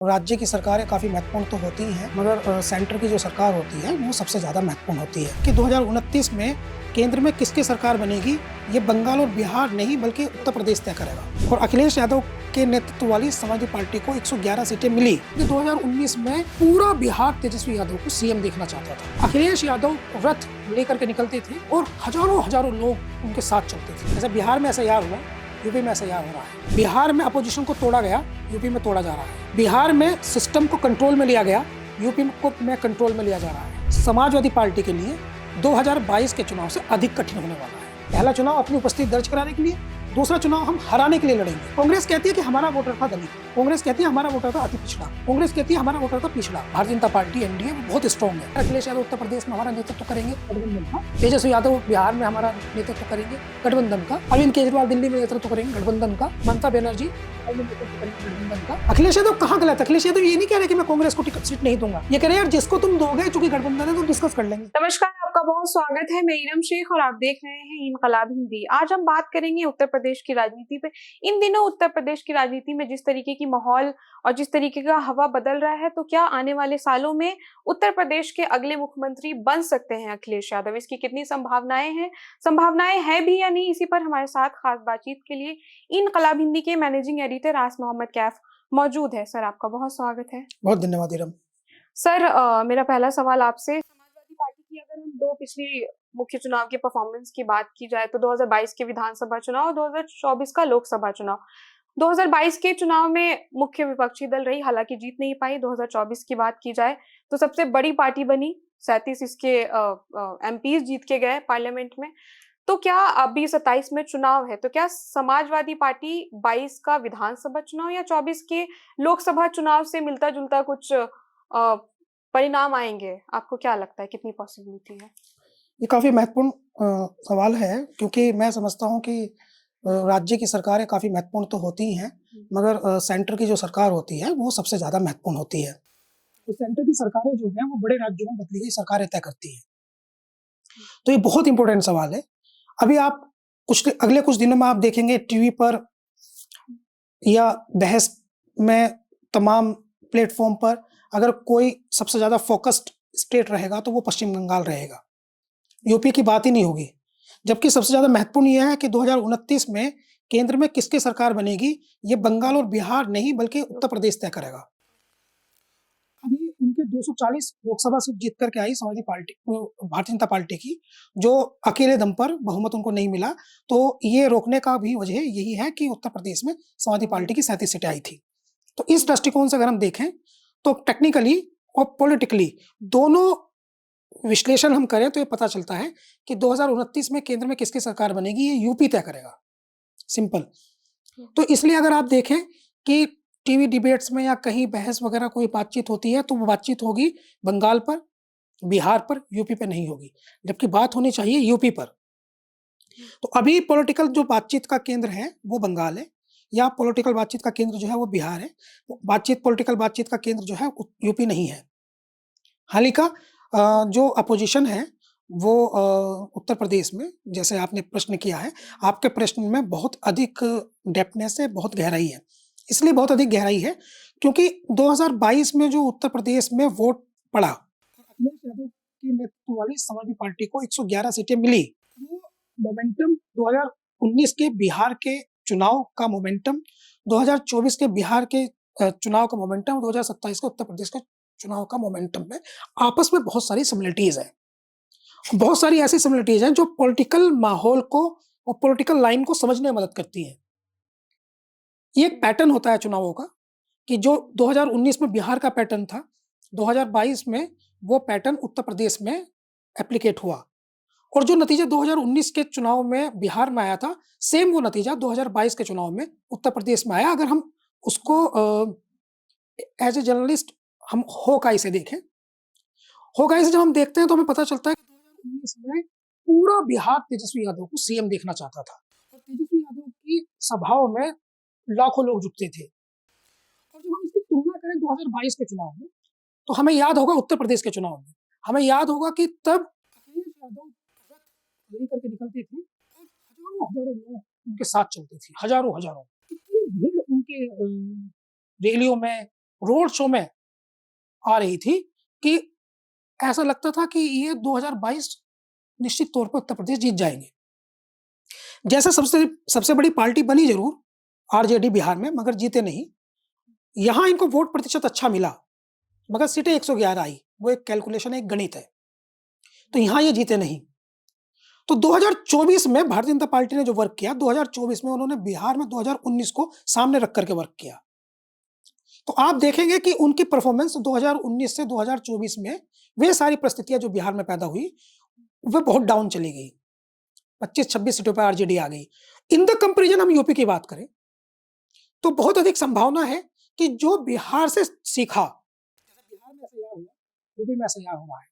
राज्य की सरकारें काफ़ी महत्वपूर्ण तो होती हैं, मगर सेंटर की जो सरकार होती है, वो सबसे ज़्यादा महत्वपूर्ण होती है कि 2029 में केंद्र में किसकी सरकार बनेगी, ये बंगाल और बिहार नहीं बल्कि उत्तर प्रदेश तय करेगा। और अखिलेश यादव के नेतृत्व वाली समाजवादी पार्टी को 111 सीटें मिली। 2019 में पूरा बिहार तेजस्वी यादव को सीएम देखना चाहता था। अखिलेश यादव रथ लेकर के निकलते थे और हजारों हजारों लोग उनके साथ चलते थे। जैसे बिहार में एसआईआर हुआ, यूपी में एसआईआर हो रहा है। बिहार में अपोजिशन को तोड़ा गया, यूपी में तोड़ा जा रहा है। बिहार में सिस्टम को कंट्रोल में लिया गया, यूपी में कंट्रोल में लिया जा रहा है। समाजवादी पार्टी के लिए 2022 के चुनाव से अधिक कठिन होने वाला है। पहला चुनाव अपनी उपस्थिति दर्ज कराने के लिए, दूसरा चुनाव हम हराने के लिए लड़ेंगे। कांग्रेस कहती है कि हमारा वोटर था दलित, कांग्रेस कहती है हमारा वोटर था अति पिछड़ा, कांग्रेस कहती है हमारा वोटर था पिछड़ा। भारतीय जनता पार्टी एनडीए बहुत स्ट्रॉन्ग है। अखिलेश यादव उत्तर प्रदेश में हमारा नेतृत्व करेंगे गठबंधन का, तेजस्वी यादव बिहार में हमारा नेतृत्व करेंगे गठबंधन का, अरविंद केजरीवाल दिल्ली में नेतृत्व करेंगे गठबंधन का, ममता बनर्जी गठबंधन का। अखिलेश यादव कहाँ गलत? अखिलेश यादव ये नहीं कह रहे कि मैं कांग्रेस को टिकट सीट नहीं दूंगा, ये कह रहे हैं यार जिसको तुम दोगे, चूंकि गठबंधन है तो डिस्कस कर लेंगे। नमस्कार, आपका बहुत स्वागत है। मैं इरम शेख और आप देख रहे हैं इनकलाब हिंदी। आज हम बात करेंगे उत्तर प्रदेश की राजनीति पे। इन दिनों उत्तर प्रदेश की राजनीति में जिस तरीके की माहौल और जिस तरीके का हवा बदल रहा है, तो क्या आने वाले सालों में उत्तर प्रदेश के अगले मुख्यमंत्री बन सकते हैं अखिलेश यादव? इसकी कितनी संभावनाएं हैं भी या नहीं? इसी पर हमारे साथ खास बातचीत के लिए इनकलाब हिंदी के मैनेजिंग एडिटर रास मोहम्मद कैफ मौजूद है। सर, आपका बहुत स्वागत है। बहुत धन्यवाद इरम। सर, मेरा पहला सवाल आपसे, समाजवादी पार्टी की अगर हम दो पिछली मुख्य चुनाव के परफॉर्मेंस की बात की जाए तो 2022 के विधानसभा चुनाव और 2024 का लोकसभा चुनाव। 2022 के चुनाव में मुख्य विपक्षी दल रही, हालांकि जीत नहीं पाई। 2024 की बात की जाए तो सबसे बड़ी पार्टी बनी, 37 इसके एमपीज जीत के गए पार्लियामेंट में। तो क्या अभी 27 में चुनाव है, तो क्या समाजवादी पार्टी 22 का विधानसभा चुनाव या 24 के लोकसभा चुनाव से मिलता जुलता कुछ परिणाम आएंगे? आपको क्या लगता है, कितनी पॉसिबिलिटी है? ये काफ़ी महत्वपूर्ण सवाल है, क्योंकि मैं समझता हूँ कि राज्य की सरकारें काफ़ी महत्वपूर्ण तो होती हैं, मगर सेंटर की जो सरकार होती है, वो सबसे ज़्यादा महत्वपूर्ण होती है। तो सेंटर की सरकारें जो हैं, वो बड़े राज्यों में बदली गई सरकारें तय करती हैं। तो ये बहुत इंपॉर्टेंट सवाल है। अभी आप अगले कुछ दिनों में आप देखेंगे टीवी पर या बहस में, तमाम प्लेटफॉर्म पर, अगर कोई सबसे ज़्यादा फोकस्ड स्टेट रहेगा तो वो पश्चिम बंगाल रहेगा। यूपी की बात ही नहीं होगी। जबकि सबसे ज़्यादा महत्वपूर्ण ये है कि 2029 में केंद्र में किसकी सरकार बनेगी, ये बंगाल और बिहार नहीं बल्कि उत्तर प्रदेश तय करेगा। अभी उनके 240 लोकसभा सीट जीत करके आई समाजवादी पार्टी, भारतीय जनता पार्टी की, जो अकेले दम पर बहुमत उनको नहीं मिला। तो ये रोकने का भी वजह यही है कि उत्तर प्रदेश में समाजवादी पार्टी की 37 सीटें आई थी। तो इस दृष्टिकोण से अगर हम देखें तो टेक्निकली और पॉलिटिकली दोनों विश्लेषण हम करें तो ये पता चलता है कि 2029 में केंद्र में किसकी सरकार बनेगी, ये यूपी तय करेगा। सिंपल। तो इसलिए अगर आप देखें कि टीवी डिबेट्स में या कहीं बहस वगैरह कोई बातचीत होती है, तो वो बातचीत होगी बंगाल पर, बिहार पर, यूपी पे नहीं होगी, जबकि बात होनी चाहिए यूपी पर। तो अभी पॉलिटिकल जो बातचीत का केंद्र है वो बंगाल है, या पॉलिटिकल बातचीत का केंद्र जो है वो बिहार है। पॉलिटिकल बातचीत का केंद्र जो है यूपी नहीं है। हाल ही का जो अपोजिशन है वो उत्तर प्रदेश में, जैसे आपने प्रश्न किया है, आपके प्रश्न में बहुत अधिक डेप्थनेस है, बहुत गहराई है। इसलिए बहुत अधिक गहराई है क्योंकि 2022 में जो उत्तर प्रदेश में वोट पड़ा, अखिलेश यादव के नेतृत्व वाली समाजवादी पार्टी को 111 सीटें मिली। वो मोमेंटम 2019 के बिहार के चुनाव का मोमेंटम, 2024 के बिहार के चुनाव का मोमेंटम, 2027 के उत्तर प्रदेश के चुनाव का मोमेंटम में आपस में बहुत सारी सिमिलरिटीज हैं। बहुत सारी ऐसी सिमिलरिटीज हैं जो पॉलिटिकल माहौल को और पॉलिटिकल लाइन को समझने में मदद करती हैं। ये एक पैटर्न होता है चुनावों का कि जो 2019 में बिहार का पैटर्न था, 2022 में वो पैटर्न उत्तर प्रदेश में एप्लीकेट हुआ, और जो नतीजा 2019 के चुनाव में बिहार में आया था, सेम वो नतीजा 2022 के चुनाव में उत्तर प्रदेश में आया। अगर हम उसको एज ए जर्नलिस्ट हम होकाई से देखें, होकाई से जब हम देखते हैं तो हमें पता चलता है कि 2019 में पूरा बिहार तेजस्वी यादव को सीएम देखना चाहता था, और तेजस्वी यादव की सभाओं में लाखों लोग जुटते थे। और जब हम इसकी तुलना करें 2022 के चुनाव में, तो हमें याद होगा उत्तर प्रदेश के चुनाव में, हमें याद होगा कि तब अखिलेश यादव रथ लेकर के निकलते थे और हजारों हजारों लोग उनके साथ चलते थे, हजारों हजारों, इतनी भीड़ उनके रैलियों में, रोड शो में आ रही थी कि ऐसा लगता था कि ये 2022 निश्चित तौर पर उत्तर प्रदेश जीत जाएंगे। जैसे सबसे सबसे बड़ी पार्टी बनी जरूर आरजेडी बिहार में, मगर जीते नहीं। यहां इनको वोट प्रतिशत अच्छा मिला, मगर सीटें 111 आई। वो एक कैलकुलेशन है, एक गणित है। तो यहां ये जीते नहीं। तो 2024 में भारतीय जनता पार्टी ने जो वर्क किया, 2024 में उन्होंने बिहार में 2019 को सामने रख करके वर्क किया। तो आप देखेंगे कि उनकी परफॉर्मेंस 2019 से 2024 में वे सारी परिस्थितियां जो बिहार में पैदा हुई, वे बहुत डाउन चली गई। 25-26 सीटों पर आरजेडी आ गई। इन द कंपेरिजन हम यूपी की बात करें तो बहुत अधिक संभावना है कि जो बिहार से सीखा, बिहार में ऐसा हुआ, यूपी में ऐसा हुआ है।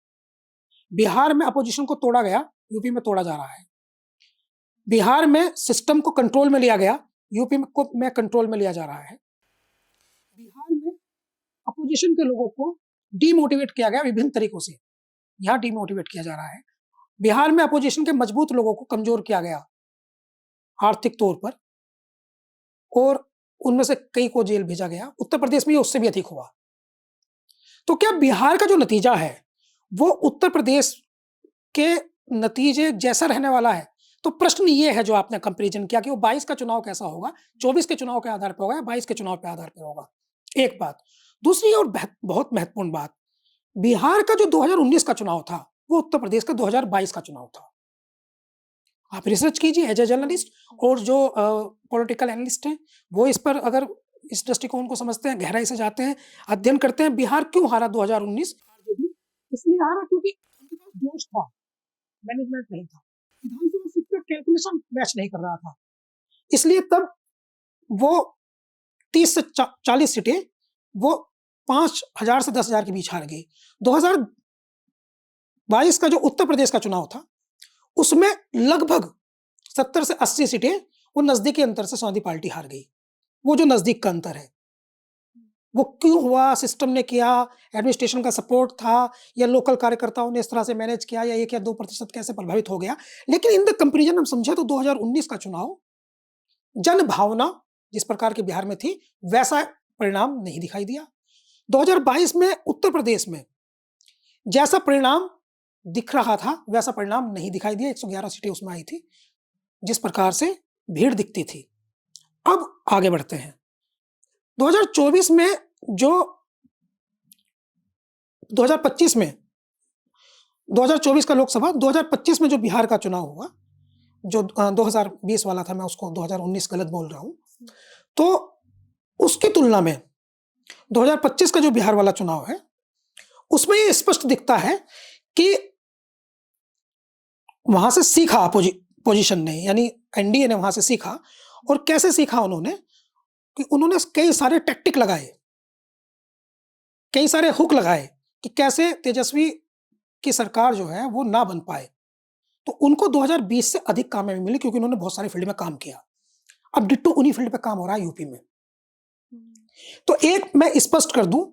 बिहार में अपोजिशन को तोड़ा गया, यूपी में तोड़ा जा रहा है। बिहार में सिस्टम को कंट्रोल में लिया गया, यूपी में कंट्रोल में लिया जा रहा है। बिहार में अपोजिशन के लोगों को डीमोटिवेट किया गया विभिन्न तरीकों से, यहां डीमोटिवेट किया जा रहा है। बिहार में अपोजिशन के मजबूत लोगों को कमजोर किया गया आर्थिक तौर पर, और उनमें से कई को जेल भेजा गया। उत्तर प्रदेश में ये उससे भी अधिक हुआ। तो क्या बिहार का जो नतीजा है वो उत्तर प्रदेश के नतीजे जैसा रहने वाला है? तो प्रश्न ये है जो आपने कंपैरिजन किया कि वो 22 का चुनाव कैसा होगा, 24 के चुनाव के आधार पर होगा या 22 के चुनाव के आधार पर होगा। एक बात। दूसरी और बहुत महत्वपूर्ण बात, बिहार का जो 2019 का चुनाव था वो उत्तर प्रदेश का 2022 का चुनाव था। आप रिसर्च कीजिए एज ए जर्नलिस्ट, और जो पॉलिटिकल एनालिस्ट हैं वो इस पर अगर इस दृष्टिकोण को समझते हैं, गहराई से जाते हैं, अध्ययन करते हैं। बिहार क्यों हारा 2019? इसलिए हारा क्योंकि उनके पास जोश था, मैनेजमेंट नहीं था, विधानसभा सीट का कैलकुलेशन मैच नहीं कर रहा था। इसलिए तब वो 30 से 40 सीटें वो 5,000 से 10,000 के बीच हार गई। 2022 का जो उत्तर प्रदेश का चुनाव था उसमें लगभग 70 से 80 सीटें वो नजदीकी अंतर से समाजवादी पार्टी हार गई। वो जो नजदीक का अंतर है वो क्यों हुआ? सिस्टम ने किया, एडमिनिस्ट्रेशन का सपोर्ट था, या लोकल कार्यकर्ताओं ने इस तरह से मैनेज किया, या 1 या 2% कैसे प्रभावित हो गया? लेकिन इन द कंपैरिजन हम समझे तो 2019 का चुनाव जन भावना जिस प्रकार के बिहार में थी वैसा परिणाम नहीं दिखाई दिया। 2022 में उत्तर प्रदेश में जैसा परिणाम दिख रहा था वैसा परिणाम नहीं दिखाई दिया। 111 सीटें उसमें आई थी जिस प्रकार से भीड़ दिखती थी। अब आगे बढ़ते हैं। 2024 में जो 2025 में 2024 का लोकसभा, 2025 में जो बिहार का चुनाव हुआ, जो 2020 वाला था, मैं उसको 2019 गलत बोल रहा हूं, तो उसकी तुलना में 2025 का जो बिहार वाला चुनाव है उसमें ये स्पष्ट दिखता है कि वहां से सीखा पोजीशन ने, यानी एनडीए ने वहां से सीखा। और कैसे सीखा उन्होंने? कि उन्होंने कई सारे टैक्टिक लगाए, कई सारे हुक लगाए कि कैसे तेजस्वी की सरकार जो है वो ना बन पाए। तो उनको 2020 से अधिक कामयाबी मिली क्योंकि उन्होंने बहुत सारी फील्ड में काम किया। अब डिट्टो उन्हीं फील्ड पे काम हो रहा है यूपी में। तो एक मैं स्पष्ट कर दूं,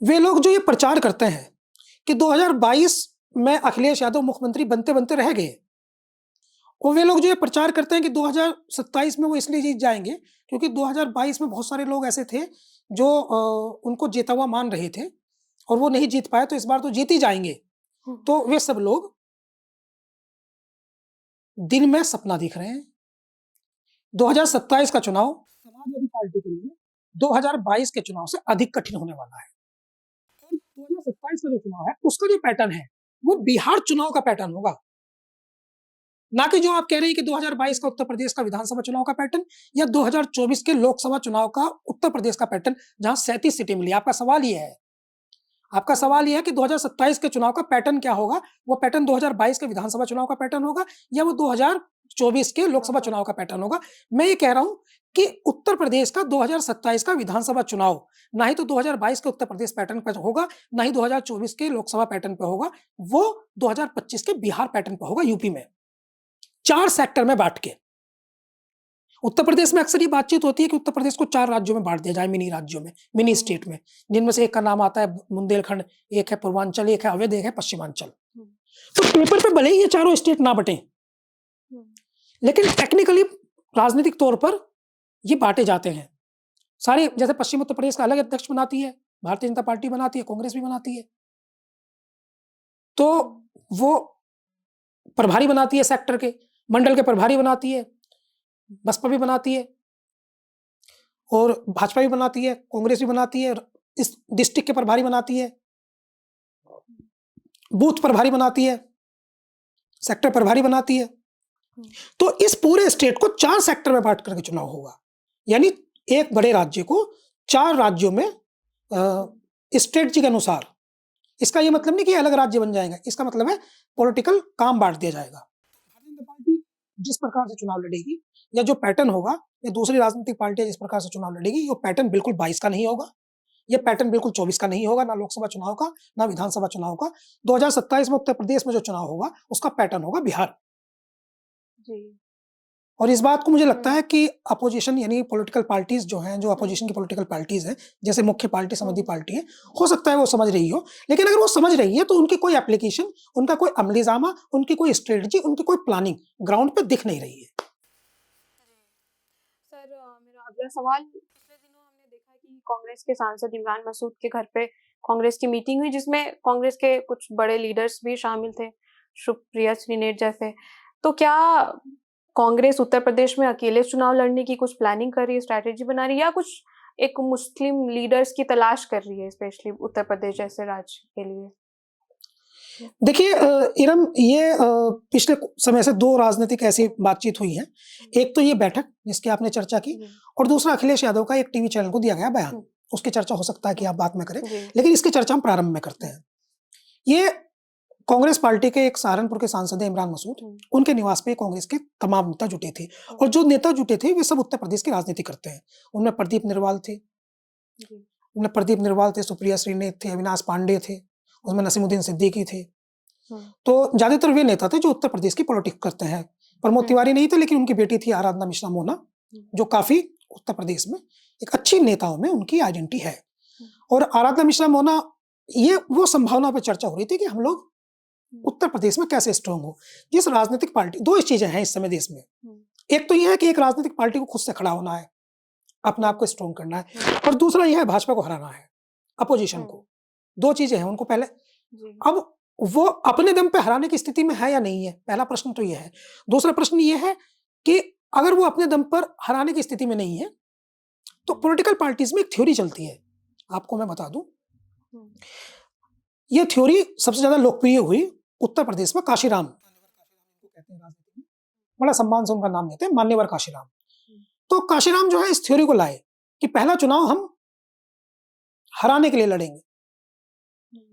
वे लोग जो ये प्रचार करते हैं कि 2022 में अखिलेश यादव मुख्यमंत्री बनते बनते रह गए, और वे लोग जो ये प्रचार करते हैं कि 2027 में वो इसलिए जीत जाएंगे क्योंकि 2022 में बहुत सारे लोग ऐसे थे जो उनको जीता हुआ मान रहे थे और वो नहीं जीत पाए, तो इस बार तो जीत ही जाएंगे। तो वे सब लोग दिन में सपना दिख रहे हैं। 2027 का चुनाव समाजवादी पार्टी के लिए 2022 के चुनाव से अधिक कठिन होने वाला है। और 2027 का जो चुनाव है उसका जो पैटर्न है वो बिहार चुनाव का पैटर्न होगा, ना कि जो आप कह रहे हैं कि 2022 का उत्तर प्रदेश का विधानसभा चुनाव का पैटर्न या 2024 के लोकसभा चुनाव का उत्तर प्रदेश का पैटर्न, जहां 37 सीटें मिली। आपका सवाल यह है, आपका सवाल यह है कि 2027 के चुनाव का पैटर्न क्या होगा? वो पैटर्न 2022 के विधानसभा चुनाव का पैटर्न होगा या वो 2024 के लोकसभा चुनाव का पैटर्न होगा? मैं ये कह रहा हूं कि उत्तर प्रदेश का 2027 का विधानसभा चुनाव ना ही तो 2022 के उत्तर प्रदेश पैटर्न पर होगा, ना ही 2024 के लोकसभा पैटर्न पर होगा, वो 2025 के बिहार पैटर्न पर होगा। यूपी में 4 सेक्टर में बांट के। उत्तर प्रदेश में अक्सर ये बातचीत होती है कि उत्तर प्रदेश को 4 राज्यों में बांट दिया जाए, मिनी राज्यों में, मिनी स्टेट में, जिनमें से एक का नाम आता है बुंदेलखंड, एक है पूर्वांचल, एक है अवध, एक है पश्चिमांचल। तो पेपर पे भले ही ये चारों स्टेट ना बटे, लेकिन टेक्निकली राजनीतिक तौर पर ये बांटे जाते हैं सारे। जैसे पश्चिम उत्तर प्रदेश का अलग अध्यक्ष बनाती है भारतीय जनता पार्टी बनाती है, कांग्रेस भी बनाती है। तो वो प्रभारी बनाती है सेक्टर के, मंडल के प्रभारी बनाती है, बसपा भी बनाती है और भाजपा भी बनाती है, कांग्रेस भी बनाती है, इस डिस्ट्रिक्ट के प्रभारी बनाती है, बूथ प्रभारी बनाती है, सेक्टर प्रभारी बनाती है। तो इस पूरे स्टेट को 4 सेक्टर में बांट करके चुनाव होगा, यानी एक बड़े राज्य को 4 राज्यों में स्ट्रेटजी के अनुसार। इसका ये मतलब नहीं कि अलग राज्य बन जाएगा, इसका मतलब है पॉलिटिकल काम बांट दिया जाएगा। भारतीय जनता पार्टी जिस प्रकार से चुनाव लड़ेगी या जो पैटर्न होगा, या दूसरी राजनीतिक पार्टियां जिस प्रकार से चुनाव लड़ेगी, ये पैटर्न बिल्कुल 22 का नहीं होगा, ये पैटर्न बिल्कुल 24 का नहीं होगा, ना लोकसभा चुनाव का, ना विधानसभा चुनाव का। 2027 में उत्तर प्रदेश में जो चुनाव होगा उसका पैटर्न होगा बिहार। जी। और इस बात को मुझे लगता है कि अपोजिशन यानी पॉलिटिकल पार्टीज जो हैं, जो अपोजिशन की पॉलिटिकल पार्टीज हैं, जैसे मुख्य पार्टी समाजवादी पार्टी है, हो सकता है वो समझ रही हो, लेकिन अगर वो समझ रही है तो उनकी कोई एप्लीकेशन, उनका कोई अमलीजामा, उनकी कोई स्ट्रेटजी, उनकी कोई प्लानिंग ग्राउंड पे दिख नहीं रही है। सर, मेरा अगला सवाल, पिछले दिनों हमने देखा कि कांग्रेस के सांसद इमरान मसूद के घर पे कांग्रेस की मीटिंग हुई, जिसमें कांग्रेस के कुछ बड़े लीडर्स भी शामिल थे, सुप्रिया श्रीनेट जैसे। तो क्या कांग्रेस उत्तर प्रदेश में अकेले चुनाव लड़ने की कुछ प्लानिंग कर रही है, स्ट्रैटेजी बना रही है, या कुछ एक मुस्लिम लीडर्स की तलाश कर रही है, स्पेशली उत्तर प्रदेश जैसे राज्य के लिए? देखिए इरम, ये पिछले समय से 2 राजनीतिक ऐसी बातचीत हुई है। एक तो ये बैठक जिसकी आपने चर्चा की, और दूसरा अखिलेश यादव का एक टीवी चैनल को दिया गया बयान। उसकी चर्चा हो सकता है कि आप बाद में करें, लेकिन इसकी चर्चा हम प्रारंभ में करते हैं। ये कांग्रेस पार्टी के एक सहारनपुर के सांसद है इमरान मसूद, उनके निवास पे कांग्रेस के तमाम नेता जुटे थे, और जो नेता जुटे थे वे सब उत्तर प्रदेश की राजनीति करते हैं। उनमें प्रदीप निर्वाल थे, सुप्रिया श्रीनेत थे, अविनाश पांडे थे, उसमें नसीमुद्दीन सिद्दीकी थे। तो ज्यादातर वे नेता थे जो उत्तर प्रदेश की पॉलिटिक्स करते हैं। प्रमोद तिवारी नहीं थे, लेकिन उनकी बेटी थी आराधना मिश्रा मोना, जो काफी उत्तर प्रदेश में एक अच्छी नेताओं में उनकी आइडेंटिटी है। और आराधना मिश्रा मोना, ये वो संभावना पर चर्चा हो रही थी कि हम लोग उत्तर प्रदेश में कैसे स्ट्रांग हो। जिस राजनीतिक पार्टी, 2 चीजें हैं इस समय देश में। एक तो यह है कि एक राजनीतिक पार्टी को खुद से खड़ा होना है, अपने आप को स्ट्रांग करना है, और दूसरा यह है भाजपा को हराना है, अपोजिशन को। 2 चीजें हैं उनको पहले। अब वो अपने दम पे हराने की स्थिति में है या नहीं है, पहला प्रश्न तो यह है। दूसरा प्रश्न यह है कि अगर वो अपने दम पर हराने की स्थिति में नहीं है, तो पॉलिटिकल पार्टीज में एक थ्योरी चलती है, आपको मैं बता दूं। यह थ्योरी सबसे ज्यादा लोकप्रिय हुई उत्तर प्रदेश में काशीराम, बड़ा सम्मान से उनका नाम लेते हैं, मान्यवर काशीराम। तो काशीराम जो है इस थ्योरी को लाए कि पहला चुनाव हम हराने के लिए लड़ेंगे,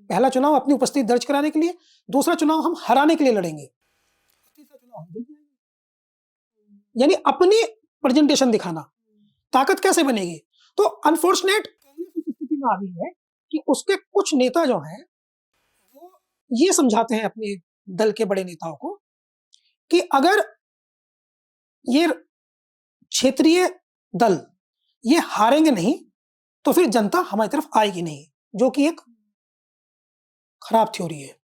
पहला चुनाव अपनी उपस्थिति दर्ज कराने के लिए, दूसरा चुनाव हम हराने के लिए लड़ेंगे, तीसरा चुनाव हम जीतेंगे। यानी अपनी प्रेजेंटेशन दिखाना। ताकत कैसे बनेगी? तो अनफॉर्चुनेट स्थिति में आ गई है कि उसके कुछ नेता जो हैं वो ये समझाते हैं अपने दल के बड़े नेताओं को कि अगर ये क्षेत्रीय दल ये हारेंगे नहीं तो फिर जनता हमारी तरफ आएगी नहीं, जो कि एक खराब थ्योरी है।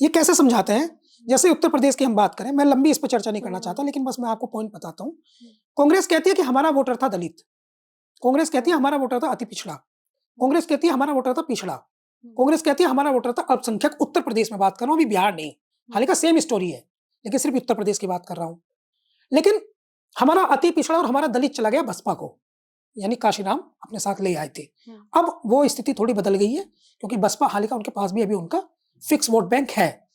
ये कैसे समझाते हैं? जैसे उत्तर प्रदेश की हम बात करें, मैं लंबी इस पर चर्चा नहीं करना चाहता, लेकिन बस मैं आपको पॉइंट बताता हूं। कांग्रेस कहती है कि हमारा वोटर था दलित, कांग्रेस कहती है हमारा वोटर था अति पिछड़ा, कांग्रेस कहती है हमारा वोटर था पिछड़ा, कांग्रेस कहती है हमारा वोटर था अल्पसंख्यक। उत्तर प्रदेश में बात कर रहा हूं, अभी बिहार नहीं, हालांकि सेम स्टोरी है, लेकिन सिर्फ उत्तर प्रदेश की बात कर रहा हूं। लेकिन हमारा अति पिछड़ा और हमारा दलित चला गया बसपा को, यानी काशीराम अपने साथ ले आए थे। अब वो स्थिति थोड़ी बदल गई है, क्योंकि बसपा हालांकि उनके पास भी अभी उनका फिक्स वोट बैंक है,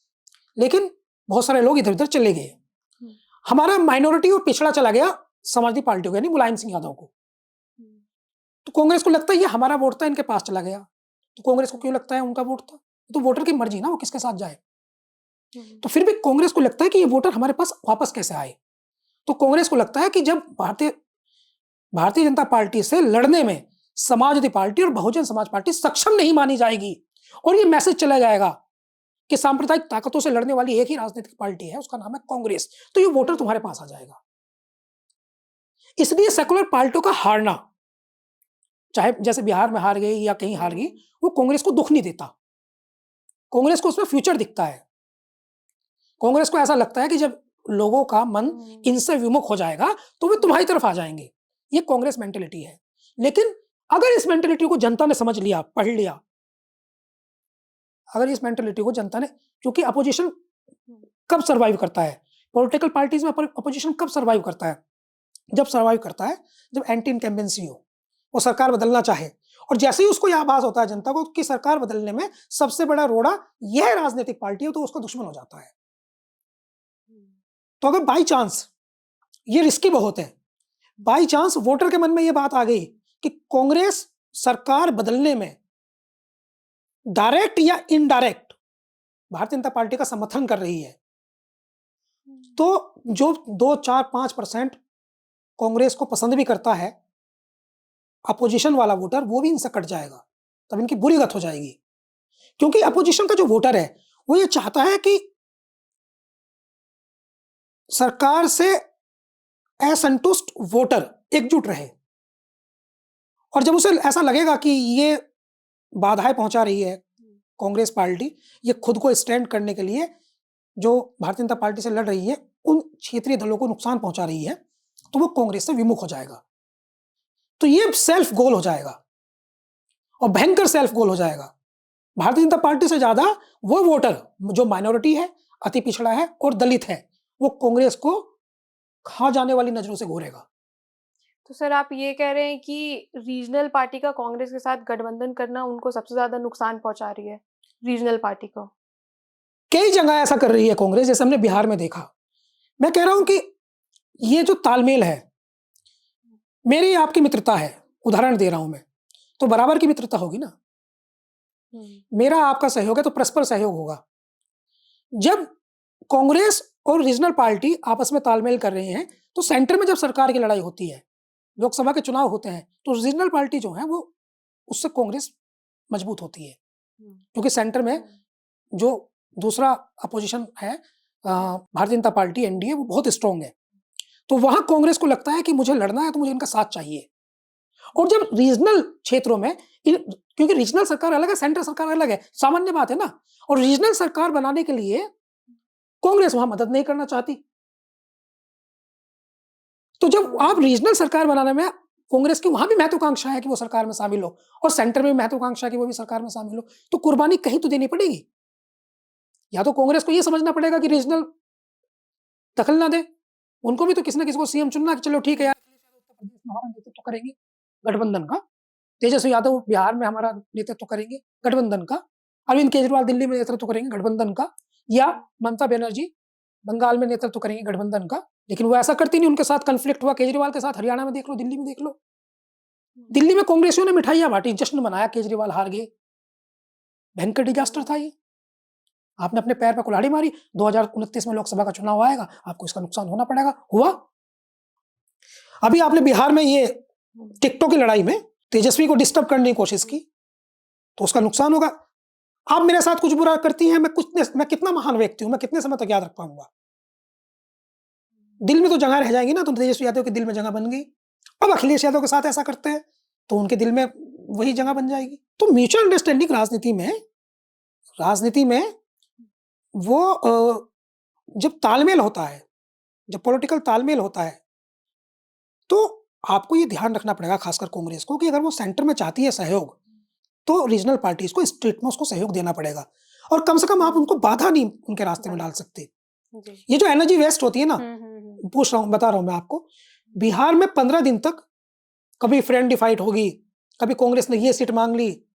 लेकिन बहुत सारे लोग इधर उधर चले गए। हमारा माइनॉरिटी और पिछड़ा चला गया समाजवादी पार्टी को, यानी मुलायम सिंह यादव को। तो कांग्रेस को लगता है ये हमारा वोट था, इनके पास चला गया। तो कांग्रेस को क्यों लगता है उनका वोट था? तो वोटर की मर्जी ना, वो किसके साथ जाए। तो फिर भी कांग्रेस को लगता है कि ये वोटर हमारे पास वापस कैसे आए। तो कांग्रेस को लगता है कि जब भारतीय जनता पार्टी से लड़ने में समाजवादी पार्टी और बहुजन समाज पार्टी सक्षम नहीं मानी जाएगी, और ये मैसेज चला जाएगा कि सांप्रदायिक ताकतों से लड़ने वाली एक ही राजनीतिक पार्टी है, उसका नाम है कांग्रेस, तो ये वोटर तुम्हारे पास आ जाएगा। इसलिए सेकुलर पार्टियों का हारना, चाहे जैसे बिहार में हार गई या कहीं हार गई, वो कांग्रेस को दुख नहीं देता। कांग्रेस को उसमें फ्यूचर दिखता है। कांग्रेस को ऐसा लगता है कि जब लोगों का मन इनसे विमुख हो जाएगा तो वे तुम्हारी तरफ आ जाएंगे। ये कांग्रेस मेंटेलिटी है। लेकिन अगर इस मेंटेलिटी को जनता ने समझ लिया, पढ़ लिया, अगर इस मेंटेलिटी को जनता ने, क्योंकि अपोजिशन कब सर्वाइव करता है, पॉलिटिकल पार्टीज में अपोजिशन कब सर्वाइव करता है, जब सर्वाइव करता है जब एंटी इनकम्बेंसी हो, वो सरकार बदलना चाहे, और जैसे ही उसको यह आभास होता है जनता को कि सरकार बदलने में सबसे बड़ा रोड़ा यह राजनीतिक पार्टी है, तो उसका दुश्मन हो जाता है। तो अगर बाई चांस, ये रिस्की बहुत है, बाई चांस वोटर के मन में यह बात आ गई कि कांग्रेस सरकार बदलने में डायरेक्ट या इनडायरेक्ट भारतीय जनता पार्टी का समर्थन कर रही है, तो जो 2-4-5% कांग्रेस को पसंद भी करता है अपोजिशन वाला वोटर, वो भी इनसे कट जाएगा, तब इनकी बुरी गत हो जाएगी। क्योंकि अपोजिशन का जो वोटर है वो ये चाहता है कि सरकार से असंतुष्ट वोटर एकजुट रहे, और जब उसे ऐसा लगेगा कि ये बाधाएं पहुंचा रही है कांग्रेस पार्टी, ये खुद को स्टैंड करने के लिए जो भारतीय जनता पार्टी से लड़ रही है उन क्षेत्रीय दलों को नुकसान पहुंचा रही है, तो वो कांग्रेस से विमुख हो जाएगा। तो ये सेल्फ गोल हो जाएगा, और भयंकर सेल्फ गोल हो जाएगा। भारतीय जनता पार्टी से ज्यादा वो वोटर जो माइनॉरिटी है, अति पिछड़ा है और दलित है, वो कांग्रेस को खा जाने वाली नजरों से घूरेगा। तो सर आप ये कह रहे हैं कि रीजनल पार्टी का कांग्रेस के साथ गठबंधन करना उनको सबसे ज्यादा नुकसान पहुंचा रही है, रीजनल पार्टी को? कई जगह ऐसा कर रही है कांग्रेस, जैसे हमने बिहार में देखा। मैं कह रहा हूं कि ये जो तालमेल है, मेरी आपकी मित्रता है, उदाहरण दे रहा हूं मैं, तो बराबर की मित्रता होगी ना, मेरा आपका सहयोग है तो परस्पर सहयोग होगा। जब कांग्रेस और रीजनल पार्टी आपस में तालमेल कर रहे हैं, तो सेंटर में जब सरकार की लड़ाई होती है, लोकसभा के चुनाव होते हैं, तो रीजनल पार्टी जो है वो उससे कांग्रेस मजबूत होती है, क्योंकि सेंटर में जो दूसरा अपोजिशन है भारतीय जनता पार्टी एनडीए, वो बहुत स्ट्रांग है। तो वहां कांग्रेस को लगता है कि मुझे लड़ना है तो मुझे इनका साथ चाहिए। और जब रीजनल क्षेत्रों में, क्योंकि रीजनल सरकार अलग है, सेंट्रल सरकार अलग है, सामान्य बात है ना, और रीजनल सरकार बनाने के लिए कांग्रेस वहां मदद नहीं करना चाहती। तो जब आप रीजनल सरकार बनाने में, कांग्रेस की वहां भी महत्वाकांक्षा है कि वो सरकार में शामिल हो, और सेंटर में महत्वाकांक्षा है कि वो भी सरकार में शामिल हो, तो कुर्बानी कहीं तो देनी पड़ेगी। या तो कांग्रेस को ये समझना पड़ेगा कि रीजनल दखल ना दे, उनको भी तो किसी ना किसी को सीएम चुनना, कि चलो ठीक है यार, हमारा नेतृत्व करेंगे गठबंधन का, तेजस्वी यादव बिहार में हमारा नेतृत्व करेंगे गठबंधन का, अरविंद केजरीवाल दिल्ली में नेतृत्व करेंगे गठबंधन का, या ममता बनर्जी बंगाल में नेतृत्व करेंगे गठबंधन का। लेकिन वो ऐसा करती नहीं, उनके साथ कन्फ्लिक्ट हुआ केजरीवाल के साथ, हरियाणा में देख लो, दिल्ली में देख लो। दिल्ली में कांग्रेसियों ने मिठाइयां बांटी, जश्न मनाया, केजरीवाल हार गए, भयंकर डिजास्टर था ये। आपने अपने पैर पर कुल्हाड़ी मारी, 2029 में लोकसभा का चुनाव आएगा, आपको इसका नुकसान होना पड़ेगा। हुआ। अभी आपने बिहार में ये टिकटॉक की लड़ाई में तेजस्वी को डिस्टर्ब करने की कोशिश की, तो उसका नुकसान होगा। आप मेरे साथ कुछ बुरा करती हैं, मैं कितना महान व्यक्ति हूं, मैं कितने समय तक याद रख पाऊंगा? दिल में तो जगह रह जाएगी ना। तो तेजस्वी यादव के दिल में जगह बन गई। अब अखिलेश यादव के साथ ऐसा करते हैं तो उनके दिल में वही जगह बन जाएगी। तो म्यूचुअल अंडरस्टैंडिंग राजनीति में वो जब तालमेल होता है, जब पॉलिटिकल तालमेल होता है, तो आपको ये ध्यान रखना पड़ेगा, खासकर कांग्रेस को, कि अगर वो सेंटर में चाहती है सहयोग, तो रीजनल पार्टीज को, स्टेट में उसको सहयोग देना पड़ेगा, और कम से कम आप उनको बाधा नहीं उनके रास्ते में डाल सकते। ये जो एनर्जी वेस्ट होती है ना, बता रहा हूं मैं आपको, बिहार में 15 दिन तक कभी फ्रेंडली फाइट होगी, कभी कांग्रेस ने ये सीट मांग ली,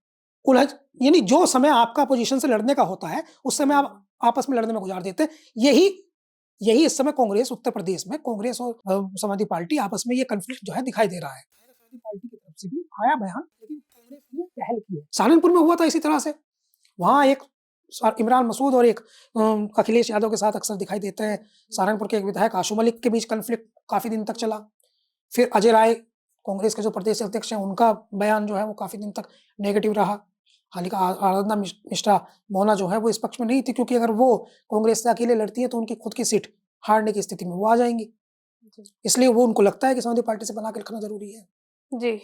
उलझ, यानी जो समय आपका अपोजिशन से लड़ने का होता है, उस समय आप आपस में लड़ने में गुजार देते हैं। यही इस समय कांग्रेस, उत्तर प्रदेश में कांग्रेस और समाजवादी पार्टी आपस में ये कन्फ्लिक्ट जो है दिखाई दे रहा है। समाजवादी पार्टी की तरफ से भी आया बयान, लेकिन कांग्रेस ने पहल की है। सहारनपुर में हुआ था इसी तरह से, वहां एक इमरान मसूद और एक अखिलेश यादव के साथ अक्सर दिखाई देते हैं। सहारनपुर के एक विधायक आशू मलिक के बीच कन्फ्लिक्ट काफी दिन तक चला। फिर अजय राय, कांग्रेस के जो प्रदेश अध्यक्ष हैं, उनका बयान जो है वो काफी दिन तक नेगेटिव रहा। हालांकि आराधना मिश्रा मोना जो है वो इस पक्ष में नहीं थी, क्योंकि अगर वो कांग्रेस से अकेले लड़ती है तो उनकी खुद की सीट हारने की स्थिति में वो आ जाएंगी, इसलिए वो उनको लगता है कि समाजवादी पार्टी से बना के रखना जरूरी है जी।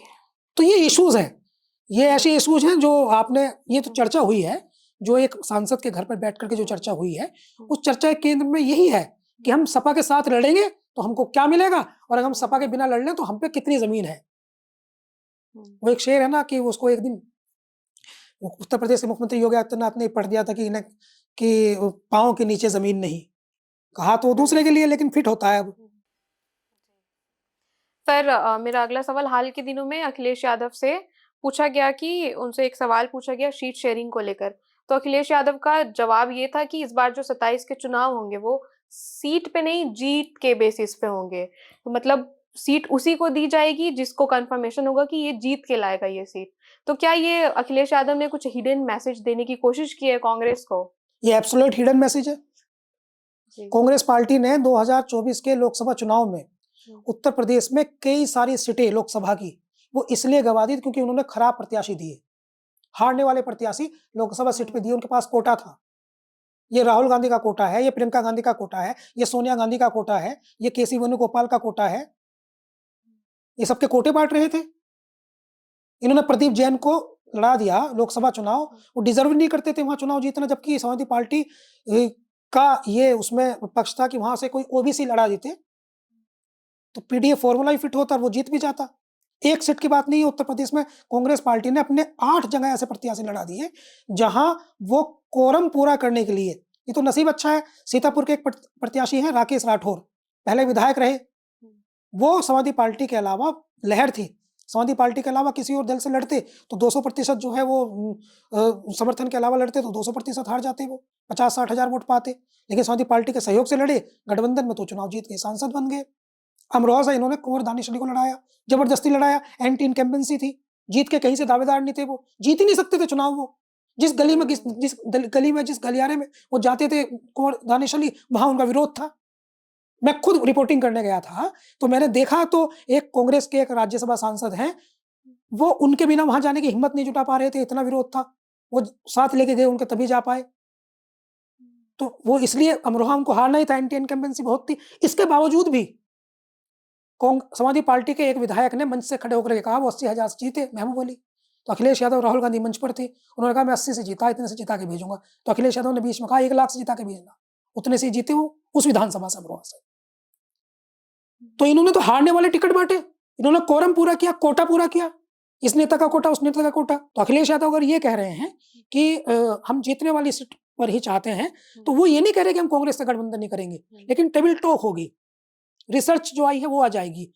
तो ये इश्यूज हैं, ये ऐसे इश्यूज हैं जो आपने, ये तो चर्चा हुई है, जो एक सांसद के घर पर बैठ करके जो चर्चा हुई है, उस चर्चा के केंद्र में यही है कि हम सपा के साथ लड़ेंगे तो हमको क्या मिलेगा, और अगर हम सपा के बिना लड़ लें तो हम पे कितनी जमीन है। वो एक शेर है ना कि उसको एक दिन उत्तर प्रदेश के मुख्यमंत्री योगी आदित्यनाथ ने पढ़ दिया था कि इन्हें कि पाँव के नीचे जमीन नहीं। कहा तो दूसरे के लिए, लेकिन फिट होता है अब। फिर मेरा अगला सवाल, हाल के दिनों में अखिलेश यादव से पूछा गया कि उनसे एक सवाल पूछा गया सीट शेयरिंग को लेकर, तो अखिलेश यादव का जवाब ये था कि इस बार जो 27 के चुनाव होंगे वो सीट पे नहीं जीत के बेसिस पे होंगे, तो मतलब सीट उसी को दी जाएगी जिसको कंफर्मेशन होगा कि ये जीत के लाएगा ये सीट। तो क्या ये अखिलेश यादव ने कुछ हिडन मैसेज देने की कोशिश की है कांग्रेस को? ये एब्सोल्यूट हिडन मैसेज है। कांग्रेस पार्टी ने 2024 के लोकसभा चुनाव में उत्तर प्रदेश में कई सारी सीटें लोकसभा की वो इसलिए गवा दी क्योंकि उन्होंने खराब प्रत्याशी दिए। हारने वाले प्रत्याशी लोकसभा सीट पे दिए, उनके पास कोटा था। ये राहुल गांधी का कोटा है, ये प्रियंका गांधी का कोटा है, ये सोनिया गांधी का कोटा है, ये केसी वेणुगोपाल का कोटा है। ये सबके कोटे बांट रहे थे। इन्होंने प्रदीप जैन को लड़ा दिया लोकसभा चुनाव। वो डिजर्व नहीं करते थे वहां चुनाव जीतना, जबकि समाजवादी पार्टी का ये उसमें पक्ष था कि वहां से कोई ओबीसी लड़ा देते तो पीडीए फॉर्मूला ही फिट होता और वो जीत भी जाता। एक सीट की बात नहीं है, उत्तर प्रदेश में कांग्रेस पार्टी ने अपने 8 जगह ऐसे प्रत्याशी लड़ा दिए जहां वो कोरम पूरा करने के लिए, ये तो नसीब अच्छा है, सीतापुर के एक प्रत्याशी हैं राकेश राठौर, पहले विधायक रहे। वो समाजवादी पार्टी के अलावा लहर थी, समाजवादी पार्टी के अलावा किसी और दल से लड़ते तो 200% जो है वो समर्थन के अलावा लड़ते तो 200% हार जाते, वो 50-60 हजार वोट पाते। लेकिन समाजवादी पार्टी के सहयोग से लड़े, गठबंधन में तो चुनाव जीत गए, सांसद बन गए। अमरोहा से इन्होंने कुंवर दानिश अली को लड़ाया, जबरदस्ती लड़ाया, एंटी इनकम्बेंसी थी, जीत के कहीं से दावेदार नहीं थे, वो जीत ही नहीं सकते थे चुनाव। वो जिस गली में जिस गलियारे में वो जाते थे कुंवर दानिश अली, वहां उनका विरोध था। मैं खुद रिपोर्टिंग करने गया था तो मैंने देखा तो एक कांग्रेस के एक राज्यसभा सांसद हैं, वो उनके बिना वहां जाने की हिम्मत नहीं जुटा पा रहे थे, इतना विरोध था। वो साथ लेके गए उनके तभी जा पाए। तो वो इसलिए अमरोहा उनको हारना ही था, एंटी इनकम्बेंसी बहुत थी। इसके बावजूद भी समाजवादी पार्टी के एक विधायक ने मंच से खड़े होकर कहा वो 80,000 से जीते महबूब अली। तो अखिलेश यादव राहुल गांधी मंच पर थे, उन्होंने कहा मैं 80 से जीता, इतने से जिता के भेजूंगा। तो अखिलेश यादव ने बीच में कहा 1 लाख से जिता के भेजना, उतने से जीते वो उस विधानसभा से अमरोहा से। तो इन्होंने तो हारने वाले टिकट बांटे, इन्होंने कोरम पूरा किया, कोटा पूरा किया, इस नेता का कोटा, उस नेता का कोटा। तो अखिलेश यादव अगर ये कह रहे हैं कि हम जीतने वाली सीट पर ही चाहते हैं, तो वो ये नहीं कह रहे कि हम कांग्रेस से गठबंधन नहीं करेंगे, लेकिन टेबल टॉक होगी, रिसर्च जो आई है वो आ जाएगी,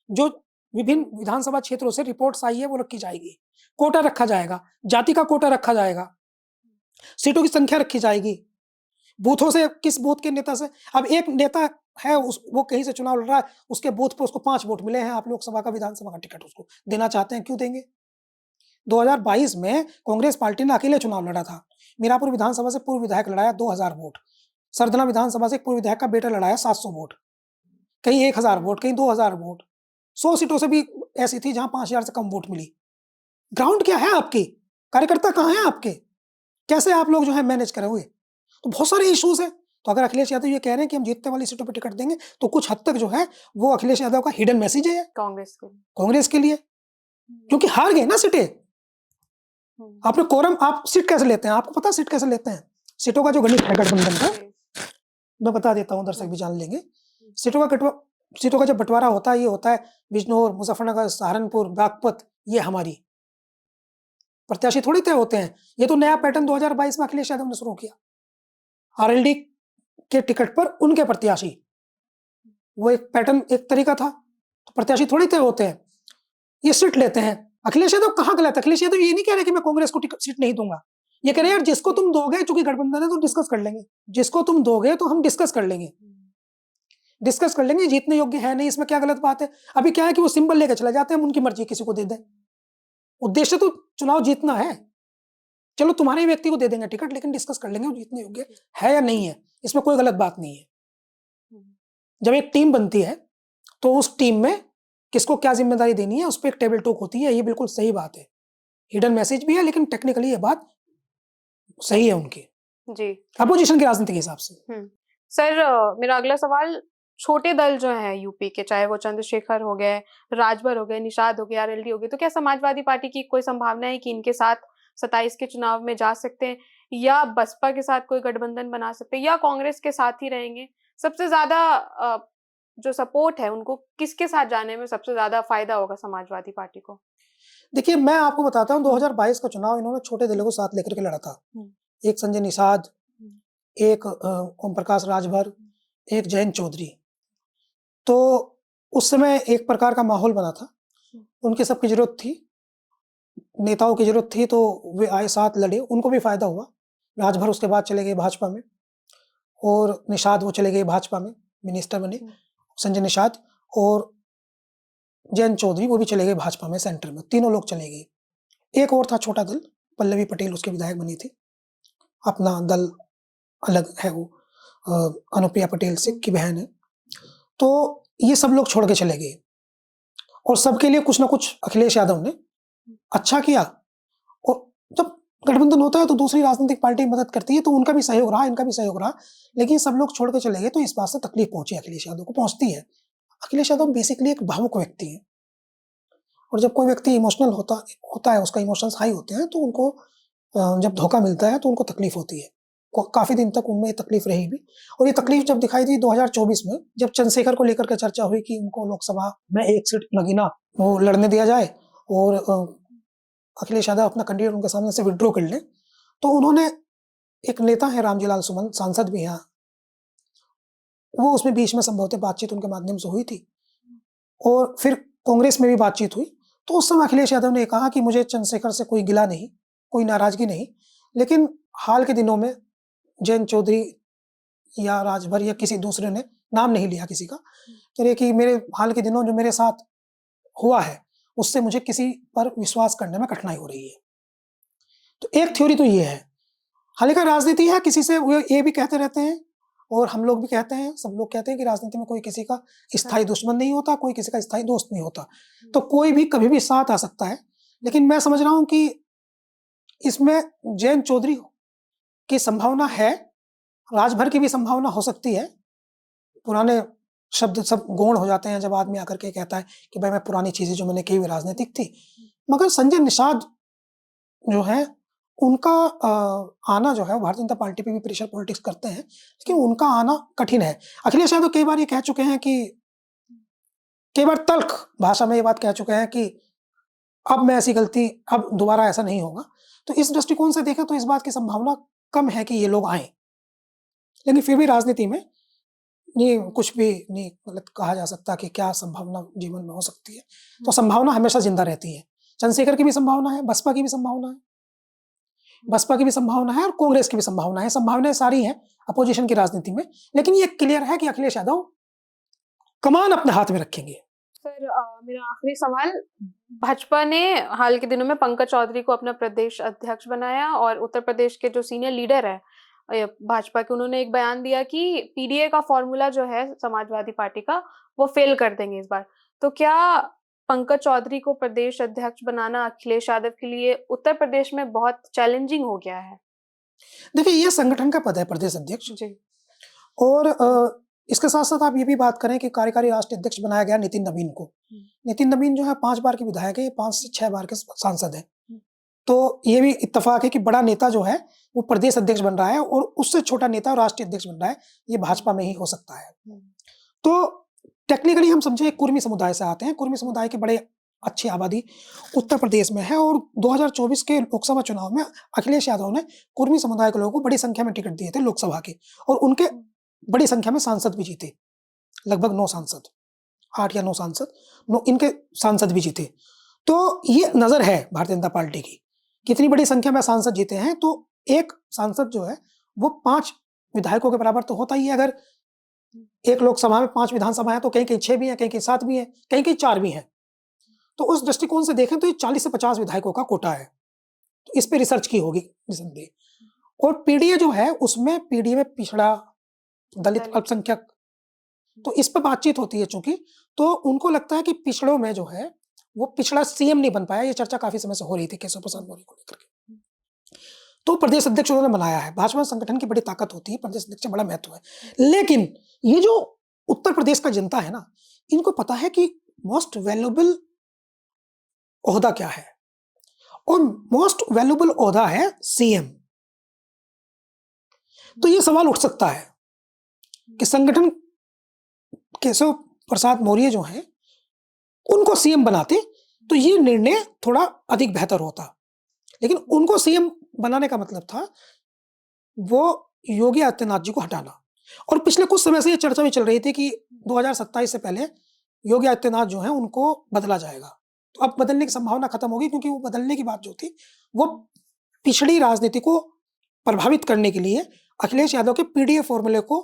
जो विभिन्न विधानसभा क्षेत्रों से रिपोर्ट्स आई है वो रखी जाएगी, कोटा रखा जाएगा, जाति का कोटा रखा जाएगा, सीटों की संख्या रखी जाएगी, बूथों से किस बूथ के नेता से। अब एक नेता है वो कहीं से चुनाव लड़ रहा है, उसके बूथ पर उसको 5 वोट मिले हैं, आप लोकसभा का विधानसभा का टिकट उसको देना चाहते हैं, क्यों देंगे? 2022 में कांग्रेस पार्टी ने अकेले चुनाव लड़ा था। मीरापुर विधानसभा से पूर्व विधायक लड़ाया 2000 वोट, सरदना विधानसभा से पूर्व विधायक का बेटा लड़ाया 700 वोट, कहीं 1000 वोट, कहीं 2000 वोट। 100 सीटों से भी ऐसी थी जहां 5000 से कम वोट मिली। ग्राउंड क्या है आपकी? कार्यकर्ता कहाँ हैं आपके? कैसे आप लोग जो है मैनेज करोगे? तो बहुत सारे इश्यूज है। तो अगर अखिलेश यादव ये कह रहे हैं कि हम जीतने वाली सीटों पर टिकट देंगे, तो कुछ हद तक जो है वो अखिलेश यादव का हिडन मैसेज है कांग्रेस के लिए, क्योंकि हार गए ना सीटें। आपने कोरम, आप सीट कैसे लेते हैं? आपको पता सीट कैसे लेते हैं? सीटों का जो गणित है गठबंधन का, मैं बता देता हूँ, दर्शक भी जान लेंगे। सीटों का जब बंटवारा होता है, ये होता है बिजनौर, मुजफ्फरनगर, सहारनपुर, बागपत, ये हमारी प्रत्याशी थोड़ी तय होते हैं। ये तो नया पैटर्न 2022 में अखिलेश यादव ने शुरू किया। आरएलडी के टिकट पर उनके प्रत्याशी, वो एक पैटर्न, एक तरीका था। तो प्रत्याशी थोड़ी तय होते हैं, ये सीट लेते हैं। अखिलेश यादव कहाँ गलत? अखिलेश यादव ये नहीं कह रहे कि मैं कांग्रेस को सीट नहीं दूंगा, ये कह रहे हैं यार जिसको तुम दोगे, चूंकि गठबंधन है तो डिस्कस कर लेंगे, जिसको तुम दोगे तो हम डिस्कस कर लेंगे, जीतने योग्य है नहीं, इसमें क्या गलत बात है? अभी क्या है कि वो सिंबल लेकर चले जाते हैं, हम उनकी मर्जी किसी को दे दें। उद्देश्य तो चुनाव जीतना है, चलो तुम्हारे व्यक्ति को दे देंगे टिकट, लेकिन डिस्कस कर लेंगे वो जीतने योग्य है या नहीं है, इसमें कोई गलत बात नहीं है। जब एक टीम बनती है तो उस टीम में किसको क्या जिम्मेदारी देनी है, उस पर एक टेबल टॉक होती है, ये बिल्कुल सही बात है। हिडन मैसेज भी है, लेकिन टेक्निकली ये बात सही है उनकी जी, अपोजिशन की राजनीति के हिसाब से। सर मेरा अगला सवाल, छोटे दल जो हैं यूपी के, चाहे वो चंद्रशेखर हो गए, राजभर हो गए, निषाद हो गए, आरएलडी हो गए, तो क्या समाजवादी पार्टी की कोई संभावना है कि इनके साथ 27 के चुनाव में जा सकते हैं, या बसपा के साथ कोई गठबंधन बना सकते हैं, या कांग्रेस के साथ ही रहेंगे? सबसे ज्यादा जो सपोर्ट है उनको किसके साथ जाने में सबसे ज्यादा फायदा होगा समाजवादी पार्टी को? देखिए, मैं आपको बताता हूँ 2022 का चुनाव इन्होंने छोटे दलों को साथ लेकर के लड़ा था। एक संजय निषाद, एक ओम प्रकाश राजभर, एक जयंत चौधरी। तो उस समय एक प्रकार का माहौल बना था। उनकी सबकी ज़रूरत थी, नेताओं की ज़रूरत थी, तो वे आए, साथ लड़े, उनको भी फ़ायदा हुआ। राजभर उसके बाद चले गए भाजपा में और निषाद वो चले गए भाजपा में, मिनिस्टर बने संजय निषाद, और जयंत चौधरी वो भी चले गए भाजपा में सेंटर में, तीनों लोग चले गए। एक और था छोटा दल, पल्लवी पटेल उसकी विधायक बनी थी, अपना दल अलग है वो, अनुप्रिया पटेल से की बहन है। तो ये सब लोग छोड़ के चले गए और सबके लिए कुछ ना कुछ अखिलेश यादव ने अच्छा किया। और जब गठबंधन होता है तो दूसरी राजनीतिक पार्टी मदद करती है, तो उनका भी सहयोग रहा, इनका भी सहयोग रहा, लेकिन सब लोग छोड़ के चले गए, तो इस बात से तकलीफ पहुंची अखिलेश यादव को, पहुंचती है। अखिलेश यादव बेसिकली एक भावुक व्यक्ति है, और जब कोई व्यक्ति इमोशनल होता है, उसका इमोशंस हाई होते हैं, तो उनको जब धोखा मिलता है तो उनको तकलीफ होती है। काफी दिन तक उनमें ये तकलीफ रही भी, और ये तकलीफ जब दिखाई दी 2024 में, जब चंद्रशेखर को लेकर के चर्चा हुई कि उनको लोकसभा में एक सीट लगी ना, वो लड़ने दिया जाए और अखिलेश यादव अपना कैंडिडेट उनके सामने से विड्रॉ कर लें, तो उन्होंने, एक नेता है रामजी लाल सुमन, सांसद भी यहाँ, वो उसमें बीच में संभवतः बातचीत उनके माध्यम से हुई थी, और फिर कांग्रेस में भी बातचीत हुई। तो उस समय अखिलेश यादव ने कहा कि मुझे चंद्रशेखर से कोई गिला नहीं, कोई नाराजगी नहीं, लेकिन हाल के दिनों में जयंत चौधरी या राजभर या किसी दूसरे ने, नाम नहीं लिया किसी का, कह रहे कि मेरे हाल के दिनों जो मेरे साथ हुआ है उससे मुझे किसी पर विश्वास करने में कठिनाई हो रही है। तो एक थ्योरी तो ये है। हालांकि राजनीति है, किसी से वो ये भी कहते रहते हैं, और हम लोग भी कहते हैं, सब लोग कहते हैं कि राजनीति में कोई किसी का स्थायी दुश्मन नहीं होता, कोई किसी का स्थायी दोस्त नहीं होता, तो कोई भी कभी भी साथ आ सकता है। लेकिन मैं समझ रहा हूं कि इसमें जयंत चौधरी की संभावना है, राजभर की भी संभावना हो सकती है। पुराने शब्द सब गौण हो जाते हैं जब आदमी आकर के कहता है कि भाई मैं पुरानी चीजें जो मैंने की हुई राजनीतिक थी। मगर संजय निषाद जो है, उनका आना जो है, वो भारतीय जनता पार्टी पे भी प्रेशर पॉलिटिक्स करते हैं, लेकिन उनका आना कठिन है। अखिलेश यादव कई बार ये कह चुके हैं कि, कई बार तल्ख भाषा में ये बात कह चुके हैं कि अब मैं ऐसी गलती, अब दोबारा ऐसा नहीं होगा। तो इस दृष्टिकोण से देखें तो इस बात की संभावना कम है कि ये लोग आए, लेकिन फिर भी राजनीति में नहीं, कुछ भी नहीं मतलब कहा जा सकता कि क्या संभावना जीवन में हो सकती है। तो संभावना हमेशा जिंदा रहती है। चंद्रशेखर की भी संभावना है, बसपा की भी संभावना है, बसपा की भी संभावना है, और कांग्रेस की भी संभावना है। संभावनाएं सारी हैं अपोजिशन की राजनीति में, लेकिन ये क्लियर है कि अखिलेश यादव कमान अपने हाथ में रखेंगे। सर, मेरा आखिरी सवाल, भाजपा ने हाल के दिनों में पंकज चौधरी को अपना प्रदेश अध्यक्ष बनाया, और उत्तर प्रदेश के जो सीनियर लीडर है भाजपा के, उन्होंने एक बयान दिया कि पीडीए का फॉर्मूला जो है समाजवादी पार्टी का, वो फेल कर देंगे इस बार। तो क्या पंकज चौधरी को प्रदेश अध्यक्ष बनाना अखिलेश यादव के लिए उत्तर प्रदेश में बहुत चैलेंजिंग हो गया है? देखिए, ये संगठन का पद है प्रदेश अध्यक्ष जी। और इसके साथ साथ आप ये भी बात करें कि कार्यकारी राष्ट्रीय अध्यक्ष बनाया गया नितिन नवीन को। नितिन नवीन जो है 5 बार के विधायक है, 5 से 6 बार के सांसद है। तो ये भी इत्तेफाक है कि बड़ा नेता जो है वो प्रदेश अध्यक्ष बन रहा है, और उससे छोटा नेता राष्ट्रीय अध्यक्ष बन रहा है, ये भाजपा में ही हो सकता है। तो टेक्निकली हम समझे कुर्मी समुदाय से आते हैं, कुर्मी समुदाय की बड़े अच्छी आबादी उत्तर प्रदेश में है, और 2024 के लोकसभा चुनाव में अखिलेश यादव ने कुर्मी समुदाय के लोगों को बड़ी संख्या में टिकट दिए थे लोकसभा के, और उनके बड़ी संख्या में सांसद भी जीते, लगभग 9 सांसद, 8 या 9 सांसद, इनके सांसद भी जीते। तो ये नजर है भारतीय जनता पार्टी की, कितनी बड़ी संख्या में सांसद जीते हैं। तो एक सांसद जो है वो 5 विधायकों के बराबर तो होता ही है। अगर एक लोकसभा में 5 विधानसभा है, तो कहीं कहीं 6 भी है, कहीं कहीं 7 भी है, कहीं कहीं 4 भी है। तो उस दृष्टिकोण से देखें तो ये 40 से 50 विधायकों का कोटा है। तो इस पे रिसर्च की होगी निसंदेह। और पीडीए जो है, उसमें पीडीए में पिछड़ा, दलित, अल्पसंख्यक, तो इस पर बातचीत होती है चूंकि, तो उनको लगता है कि पिछड़ों में जो है वो पिछड़ा सीएम नहीं बन पाया। ये चर्चा काफी समय से हो रही थी केशव प्रसाद मौर्य को लेकर के। तो प्रदेश अध्यक्ष उन्होंने बनाया है। भाजपा संगठन की बड़ी ताकत होती है, प्रदेश अध्यक्ष का बड़ा महत्व है। लेकिन ये जो उत्तर प्रदेश का जनता है ना, इनको पता है कि मोस्ट वैल्यूएबल ओहदा क्या है, और मोस्ट वैल्यूएबल ओहदा है सीएम। तो ये सवाल उठ सकता है कि संगठन केशव प्रसाद मौर्य जो हैं, उनको सीएम बनाते तो ये निर्णय थोड़ा अधिक बेहतर होता। लेकिन उनको सीएम बनाने का मतलब था वो योगी आदित्यनाथ जी को हटाना। और पिछले कुछ समय से ये चर्चा भी चल रही थी कि 2027 से पहले योगी आदित्यनाथ जो हैं उनको बदला जाएगा। तो अब बदलने की संभावना खत्म होगी, क्योंकि वो बदलने की बात जो थी वो पिछड़ी राजनीति को प्रभावित करने के लिए अखिलेश यादव के पीडीए फॉर्मूले को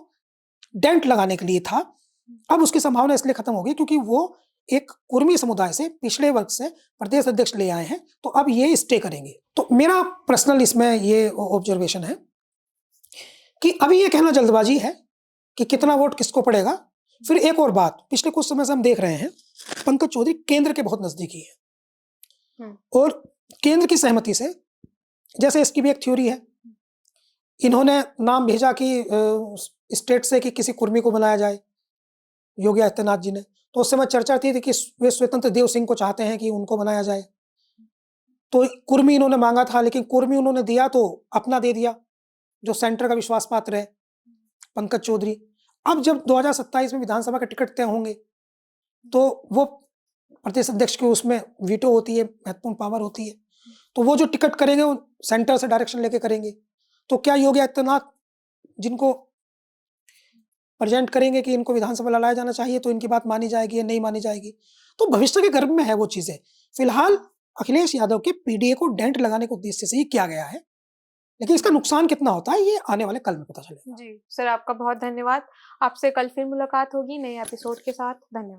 डेंट लगाने के लिए था। अब उसकी संभावना इसलिए खत्म हो गई क्योंकि वो एक कुर्मी समुदाय से, पिछड़े वर्ग से प्रदेश अध्यक्ष ले आए हैं, तो अब ये स्टे करेंगे। तो मेरा पर्सनल इसमें ये ऑब्जर्वेशन है कि अभी ये कहना जल्दबाजी है कि कितना वोट किसको पड़ेगा। फिर एक और बात, पिछले कुछ समय से हम देख रहे हैं पंकज चौधरी केंद्र के बहुत नजदीकी है और केंद्र की सहमति से, जैसे इसकी भी एक थ्योरी है, इन्होंने नाम भेजा कि स्टेट से कि किसी कुर्मी को बनाया जाए, योगी आदित्यनाथ जी ने। तो उस समय चर्चा थी कि वे स्वतंत्र देव सिंह को चाहते हैं कि उनको बनाया जाए। तो कुर्मी इन्होंने मांगा था, लेकिन कुर्मी उन्होंने दिया तो अपना दे दिया, जो सेंटर का विश्वास पात्र है, पंकज चौधरी। अब जब 2027 में विधानसभा के टिकट तय होंगे तो वो प्रदेश अध्यक्ष के उसमें वीटो होती है, महत्वपूर्ण पावर होती है। तो वो जो टिकट करेंगे वो सेंटर से डायरेक्शन लेके करेंगे। तो क्या योगी आदित्यनाथ जिनको प्रेजेंट करेंगे कि इनको विधानसभा लाया जाना चाहिए, तो इनकी बात मानी जाएगी या नहीं मानी जाएगी? तो भविष्य के गर्भ में है वो चीजें। फिलहाल अखिलेश यादव के पीडीए को डेंट लगाने के उद्देश्य से ही किया गया है, लेकिन इसका नुकसान कितना होता है ये आने वाले कल में पता चलेगा। जी सर, आपका बहुत धन्यवाद। आपसे कल फिर मुलाकात होगी नए एपिसोड के साथ। धन्यवाद।